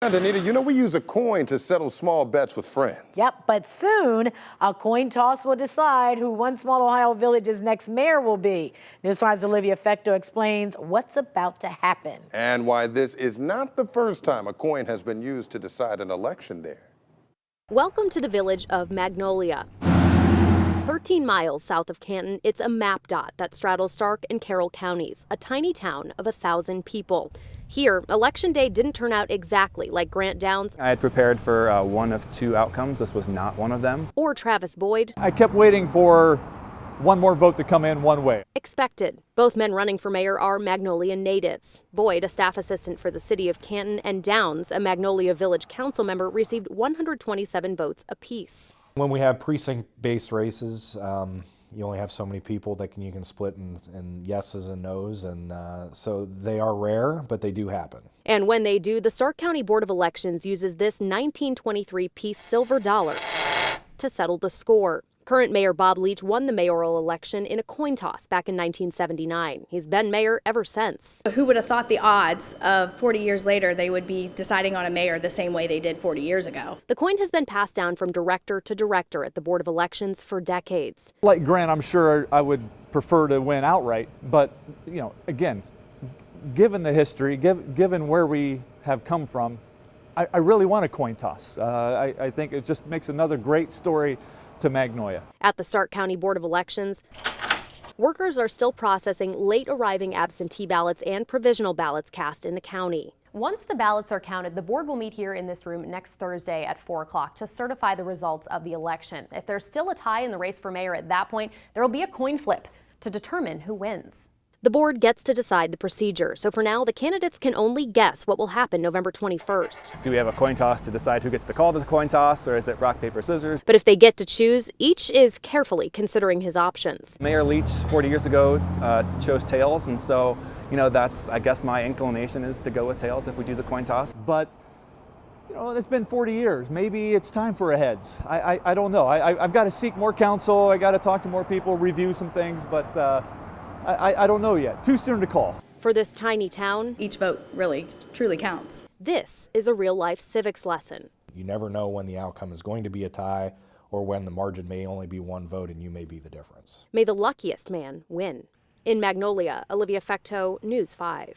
And Anita, you know we use a coin to settle small bets with friends. Yep, but soon a coin toss will decide who one small Ohio village's next mayor will be. News 5's Olivia Fecto explains what's about to happen. And why this is not the first time a coin has been used to decide an election there. Welcome to the village of Magnolia. 13 miles south of Canton, it's a map dot that straddles Stark and Carroll counties, a tiny town of 1,000 people. Here, Election Day didn't turn out exactly like Grant Downs. I had prepared for one of two outcomes. This was not one of them. Or Travis Boyd. I kept waiting for one more vote to come in one way. Expected. Both men running for mayor are Magnolia natives. Boyd, a staff assistant for the city of Canton, and Downs, a Magnolia Village council member, received 127 votes apiece. When we have precinct-based races, you only have so many people that you can split in yeses and nos, and so they are rare, but they do happen. And when they do, the Stark County Board of Elections uses this 1923-piece silver dollar to settle the score. Current Mayor Bob Leach won the mayoral election in a coin toss back in 1979. He's been mayor ever since. Who would have thought the odds of 40 years later they would be deciding on a mayor the same way they did 40 years ago? The coin has been passed down from director to director at the Board of Elections for decades. Like Grant, I'm sure I would prefer to win outright, but again, given the history, given where we have come from, I really want a coin toss. I think it just makes another great story to Magnolia. At the Stark County Board of Elections, workers are still processing late arriving absentee ballots and provisional ballots cast in the county. Once the ballots are counted, the board will meet here in this room next Thursday at 4 o'clock to certify the results of the election. If there's still a tie in the race for mayor at that point, there will be a coin flip to determine who wins. The board gets to decide the procedure, so for now, the candidates can only guess what will happen November 21st. Do we have a coin toss to decide who gets the call to the coin toss, or is it rock, paper, scissors? But if they get to choose, each is carefully considering his options. Mayor Leach 40 years ago chose tails, and so, that's, I guess my inclination is to go with tails if we do the coin toss. But it's been 40 years. Maybe it's time for a heads. I don't know. I've got to seek more counsel. I got to talk to more people, review some things, but I don't know yet. Too soon to call. For this tiny town, Each vote really, truly counts. this is a real-life civics lesson. You never know when the outcome is going to be a tie or when the margin may only be one vote and you may be the difference. May the luckiest man win. In Magnolia, Olivia Fecto, News 5.